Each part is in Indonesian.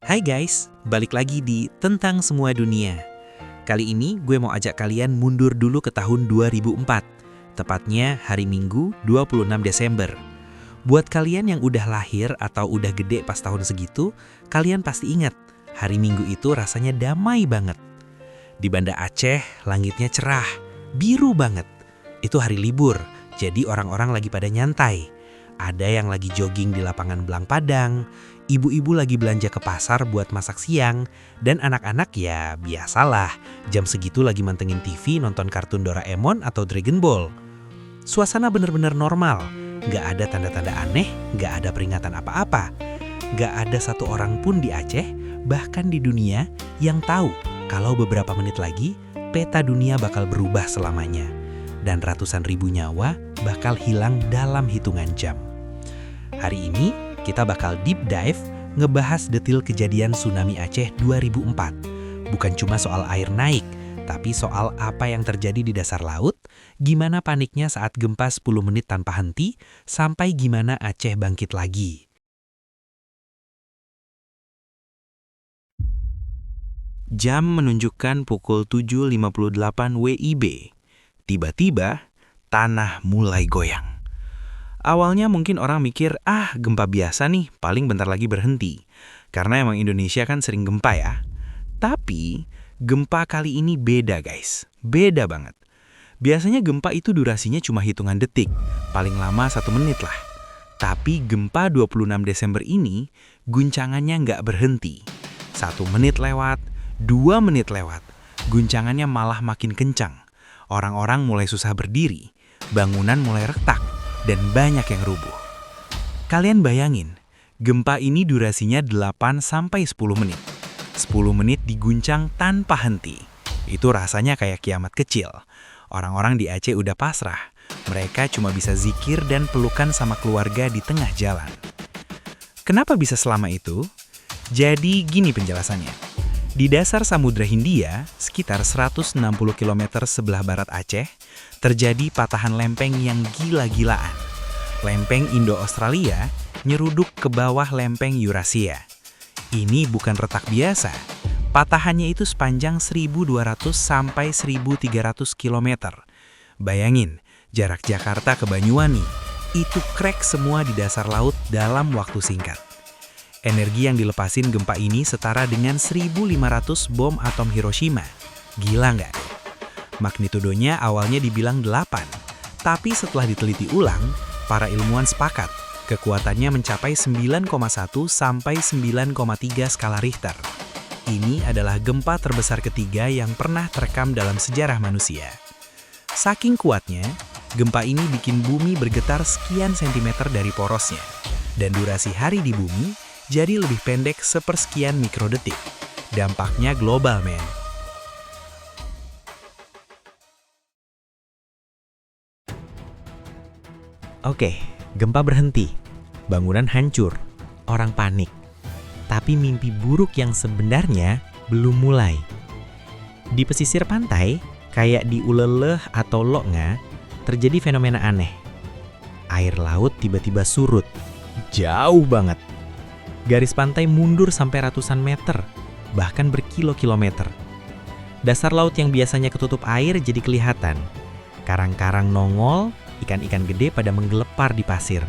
Hai guys, balik lagi di Tentang Semua Dunia. Kali ini gue mau ajak kalian mundur dulu ke tahun 2004, tepatnya hari Minggu 26 Desember. Buat kalian yang udah lahir atau udah gede pas tahun segitu, kalian pasti ingat, hari Minggu itu rasanya damai banget. Di Banda Aceh, langitnya cerah, biru banget. Itu hari libur, jadi orang-orang lagi pada nyantai. Ada yang lagi jogging di lapangan belang Padang, ibu-ibu lagi belanja ke pasar buat masak siang, dan anak-anak ya biasalah, jam segitu lagi mantengin TV nonton kartun Doraemon atau Dragon Ball. Suasana bener-bener normal, gak ada tanda-tanda aneh, gak ada peringatan apa-apa. Gak ada satu orang pun di Aceh, bahkan di dunia, yang tahu kalau beberapa menit lagi, peta dunia bakal berubah selamanya. Dan ratusan ribu nyawa bakal hilang dalam hitungan jam. Hari ini kita bakal deep dive ngebahas detil kejadian tsunami Aceh 2004. Bukan cuma soal air naik, tapi soal apa yang terjadi di dasar laut, gimana paniknya saat gempa 10 menit tanpa henti, sampai gimana Aceh bangkit lagi. Jam menunjukkan pukul 7.58 WIB. Tiba-tiba, tanah mulai goyang. Awalnya mungkin orang mikir, gempa biasa nih, paling bentar lagi berhenti. Karena emang Indonesia kan sering gempa ya. Tapi, gempa kali ini beda guys. Beda banget. Biasanya gempa itu durasinya cuma hitungan detik, paling lama 1 menit lah. Tapi gempa 26 Desember ini, guncangannya nggak berhenti. 1 menit lewat, 2 menit lewat, guncangannya malah makin kencang. Orang-orang mulai susah berdiri, bangunan mulai retak, dan banyak yang rubuh. Kalian bayangin, gempa ini durasinya 8-10 menit. 10 menit diguncang tanpa henti. Itu rasanya kayak kiamat kecil. Orang-orang di Aceh udah pasrah. Mereka cuma bisa zikir dan pelukan sama keluarga di tengah jalan. Kenapa bisa selama itu? Jadi gini penjelasannya. Di dasar Samudra Hindia, sekitar 160 km sebelah barat Aceh, terjadi patahan lempeng yang gila-gilaan. Lempeng Indo-Australia nyeruduk ke bawah lempeng Eurasia. Ini bukan retak biasa. Patahannya itu sepanjang 1.200 sampai 1.300 km. Bayangin, jarak Jakarta ke Banyuwangi, itu krek semua di dasar laut dalam waktu singkat. Energi yang dilepasin gempa ini setara dengan 1.500 bom atom Hiroshima. Gila nggak? Magnitudonya awalnya dibilang 8, tapi setelah diteliti ulang, para ilmuwan sepakat kekuatannya mencapai 9,1 sampai 9,3 skala Richter. Ini adalah gempa terbesar ketiga yang pernah terekam dalam sejarah manusia. Saking kuatnya, gempa ini bikin bumi bergetar sekian sentimeter dari porosnya, dan durasi hari di bumi jadi lebih pendek sepersekian mikrodetik. Dampaknya global, men. Oke, gempa berhenti. Bangunan hancur. Orang panik. Tapi mimpi buruk yang sebenarnya belum mulai. Di pesisir pantai, kayak di Uleleh atau Loknga, terjadi fenomena aneh. Air laut tiba-tiba surut. Jauh banget. Garis pantai mundur sampai ratusan meter, bahkan berkilo-kilometer. Dasar laut yang biasanya ketutup air jadi kelihatan. Karang-karang nongol, ikan-ikan gede pada menggelepar di pasir.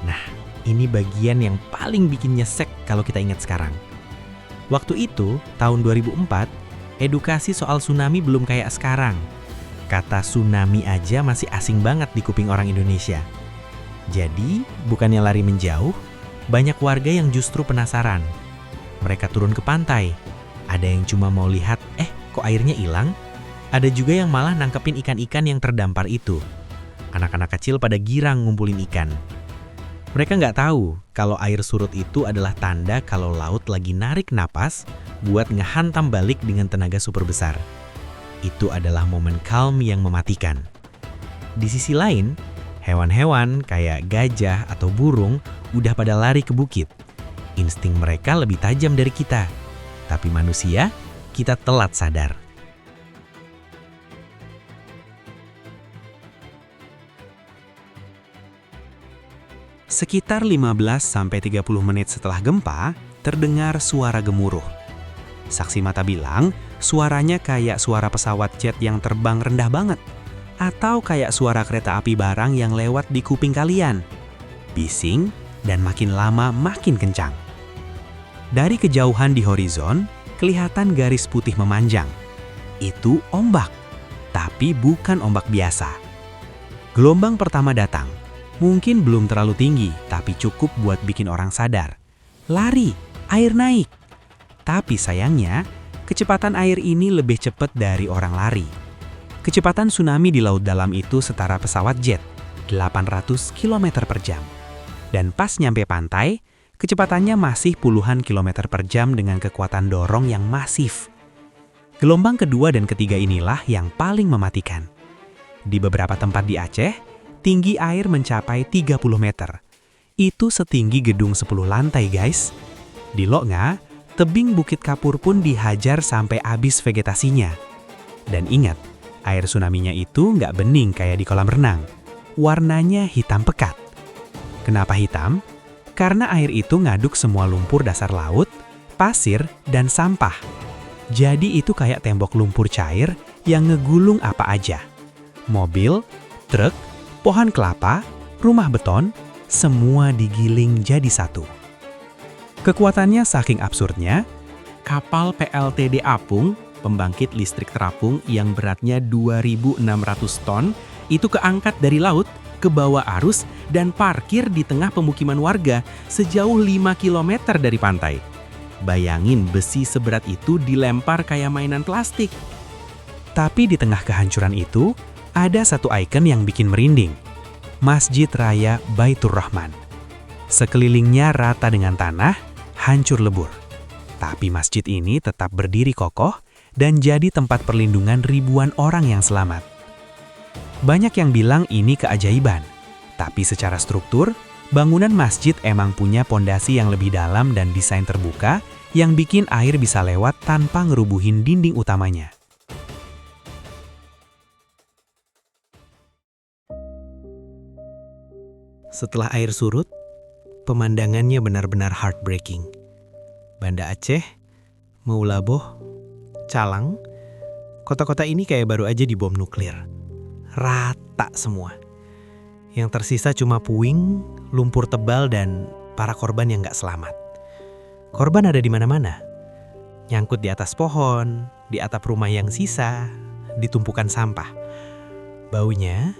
Nah, ini bagian yang paling bikin nyesek kalau kita ingat sekarang. Waktu itu, tahun 2004, edukasi soal tsunami belum kayak sekarang. Kata tsunami aja masih asing banget di kuping orang Indonesia. Jadi, bukannya lari menjauh, banyak warga yang justru penasaran. Mereka turun ke pantai. Ada yang cuma mau lihat, kok airnya hilang? Ada juga yang malah nangkepin ikan-ikan yang terdampar itu. Anak-anak kecil pada girang ngumpulin ikan. Mereka nggak tahu kalau air surut itu adalah tanda kalau laut lagi narik napas buat ngehantam balik dengan tenaga super besar. Itu adalah momen calm yang mematikan. Di sisi lain, hewan-hewan kayak gajah atau burung udah pada lari ke bukit. Insting mereka lebih tajam dari kita. Tapi manusia, kita telat sadar. Sekitar 15-30 menit setelah gempa, terdengar suara gemuruh. Saksi mata bilang, suaranya kayak suara pesawat jet yang terbang rendah banget, atau kayak suara kereta api barang yang lewat di kuping kalian. Bising, dan makin lama makin kencang. Dari kejauhan di horizon, kelihatan garis putih memanjang. Itu ombak, tapi bukan ombak biasa. Gelombang pertama datang. Mungkin belum terlalu tinggi, tapi cukup buat bikin orang sadar. Lari, air naik. Tapi sayangnya, kecepatan air ini lebih cepat dari orang lari. Kecepatan tsunami di laut dalam itu setara pesawat jet, 800 km per jam. Dan pas nyampe pantai, kecepatannya masih puluhan kilometer per jam dengan kekuatan dorong yang masif. Gelombang kedua dan ketiga inilah yang paling mematikan. Di beberapa tempat di Aceh, tinggi air mencapai 30 meter. Itu setinggi gedung 10 lantai, guys. Di Loknga, tebing Bukit Kapur pun dihajar sampai habis vegetasinya. Dan ingat, air tsunami-nya itu nggak bening kayak di kolam renang. Warnanya hitam pekat. Kenapa hitam? Karena air itu ngaduk semua lumpur dasar laut, pasir, dan sampah. Jadi itu kayak tembok lumpur cair yang ngegulung apa aja. Mobil, truk, pohon kelapa, rumah beton, semua digiling jadi satu. Kekuatannya saking absurdnya, kapal PLTD Apung, pembangkit listrik terapung yang beratnya 2.600 ton, itu keangkat dari laut, ke bawah arus, dan parkir di tengah pemukiman warga sejauh 5 km dari pantai. Bayangin besi seberat itu dilempar kayak mainan plastik. Tapi di tengah kehancuran itu, ada satu ikon yang bikin merinding. Masjid Raya Baitur Rahman. Sekelilingnya rata dengan tanah, hancur lebur. Tapi masjid ini tetap berdiri kokoh dan jadi tempat perlindungan ribuan orang yang selamat. Banyak yang bilang ini keajaiban. Tapi secara struktur, bangunan masjid emang punya pondasi yang lebih dalam dan desain terbuka yang bikin air bisa lewat tanpa ngerubuhin dinding utamanya. Setelah air surut, pemandangannya benar-benar heartbreaking. Banda Aceh, Meulaboh, Calang, kota-kota ini kayak baru aja dibom nuklir. Rata semua. Yang tersisa cuma puing, lumpur tebal, dan para korban yang nggak selamat. Korban ada di mana-mana. Nyangkut di atas pohon, di atap rumah yang sisa, di tumpukan sampah. Baunya,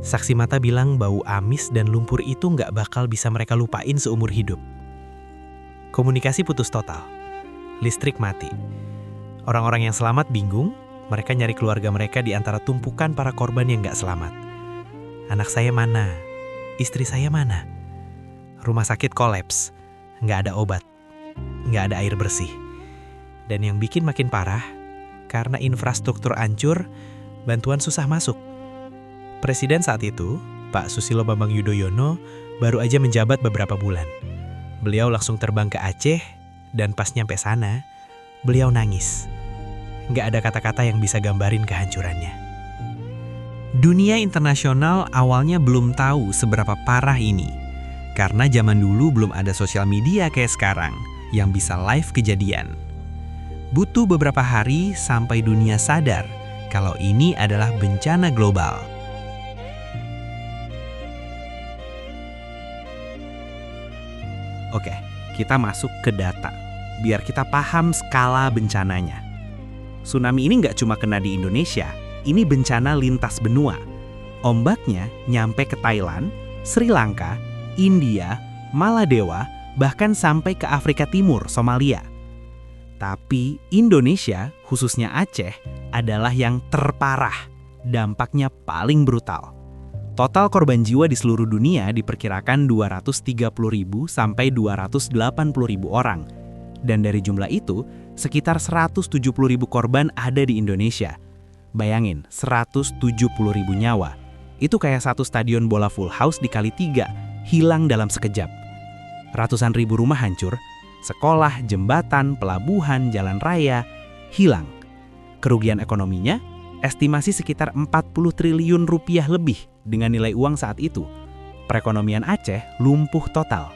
saksi mata bilang bau amis dan lumpur itu nggak bakal bisa mereka lupain seumur hidup. Komunikasi putus total. Listrik mati. Orang-orang yang selamat bingung, mereka nyari keluarga mereka di antara tumpukan para korban yang nggak selamat. Anak saya mana? Istri saya mana? Rumah sakit kolaps. Nggak ada obat. Nggak ada air bersih. Dan yang bikin makin parah, karena infrastruktur hancur, bantuan susah masuk. Presiden saat itu, Pak Susilo Bambang Yudhoyono, baru aja menjabat beberapa bulan. Beliau langsung terbang ke Aceh, dan pas nyampe sana, beliau nangis. Nggak ada kata-kata yang bisa gambarin kehancurannya. Dunia internasional awalnya belum tahu seberapa parah ini. Karena zaman dulu belum ada sosial media kayak sekarang, yang bisa live kejadian. Butuh beberapa hari sampai dunia sadar kalau ini adalah bencana global. Oke, kita masuk ke data, biar kita paham skala bencananya. Tsunami ini nggak cuma kena di Indonesia, ini bencana lintas benua. Ombaknya nyampe ke Thailand, Sri Lanka, India, Maladewa, bahkan sampai ke Afrika Timur, Somalia. Tapi Indonesia, khususnya Aceh, adalah yang terparah. Dampaknya paling brutal. Total korban jiwa di seluruh dunia diperkirakan 230.000 sampai 280.000 orang. Dan dari jumlah itu, sekitar 170.000 korban ada di Indonesia. Bayangin, 170.000 nyawa. Itu kayak satu stadion bola full house dikali 3, hilang dalam sekejap. Ratusan ribu rumah hancur, sekolah, jembatan, pelabuhan, jalan raya, hilang. Kerugian ekonominya, estimasi sekitar 40 triliun rupiah lebih dengan nilai uang saat itu. Perekonomian Aceh lumpuh total.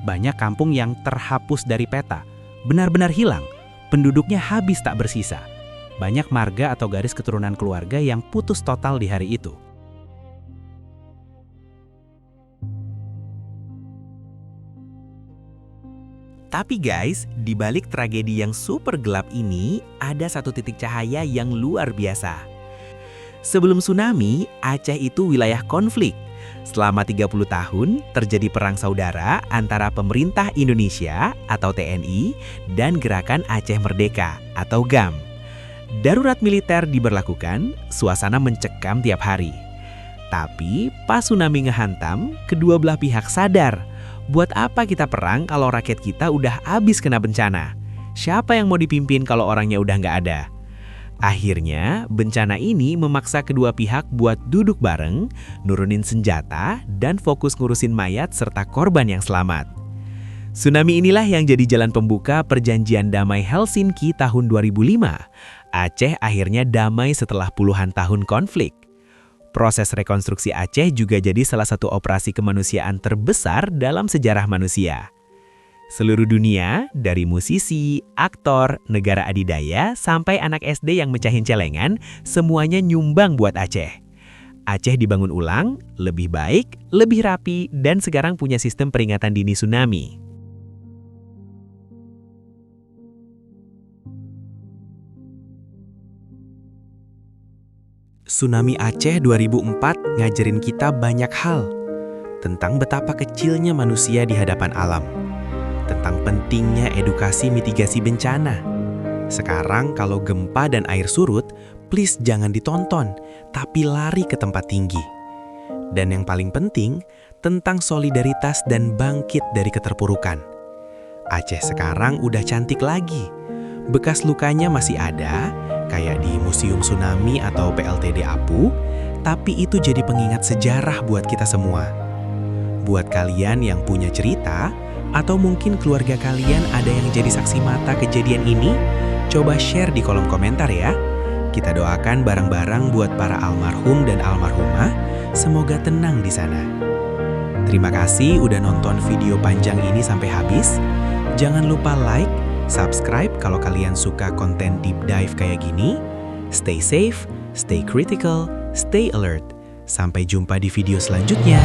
Banyak kampung yang terhapus dari peta, benar-benar hilang, penduduknya habis tak bersisa. Banyak marga atau garis keturunan keluarga yang putus total di hari itu. Tapi guys, di balik tragedi yang super gelap ini, ada satu titik cahaya yang luar biasa. Sebelum tsunami, Aceh itu wilayah konflik. Selama 30 tahun, terjadi perang saudara antara pemerintah Indonesia atau TNI dan Gerakan Aceh Merdeka atau GAM. Darurat militer diberlakukan, suasana mencekam tiap hari. Tapi pas tsunami ngehantam, kedua belah pihak sadar. Buat apa kita perang kalau rakyat kita udah habis kena bencana? Siapa yang mau dipimpin kalau orangnya udah nggak ada? Akhirnya, bencana ini memaksa kedua pihak buat duduk bareng, nurunin senjata, dan fokus ngurusin mayat serta korban yang selamat. Tsunami inilah yang jadi jalan pembuka Perjanjian Damai Helsinki tahun 2005. Aceh akhirnya damai setelah puluhan tahun konflik. Proses rekonstruksi Aceh juga jadi salah satu operasi kemanusiaan terbesar dalam sejarah manusia. Seluruh dunia, dari musisi, aktor, negara adidaya, sampai anak SD yang mecahin celengan, semuanya nyumbang buat Aceh. Aceh dibangun ulang, lebih baik, lebih rapi, dan sekarang punya sistem peringatan dini tsunami. Tsunami Aceh 2004 ngajarin kita banyak hal. Tentang betapa kecilnya manusia di hadapan alam. Tentang pentingnya edukasi mitigasi bencana. Sekarang kalau gempa dan air surut, please jangan ditonton, tapi lari ke tempat tinggi. Dan yang paling penting, tentang solidaritas dan bangkit dari keterpurukan. Aceh sekarang udah cantik lagi. Bekas lukanya masih ada, kayak di Museum Tsunami atau PLTD Apu, tapi itu jadi pengingat sejarah buat kita semua. Buat kalian yang punya cerita, atau mungkin keluarga kalian ada yang jadi saksi mata kejadian ini, coba share di kolom komentar ya. Kita doakan bareng-bareng buat para almarhum dan almarhumah, semoga tenang di sana. Terima kasih udah nonton video panjang ini sampai habis. Jangan lupa like, subscribe kalau kalian suka konten deep dive kayak gini. Stay safe, stay critical, stay alert. Sampai jumpa di video selanjutnya.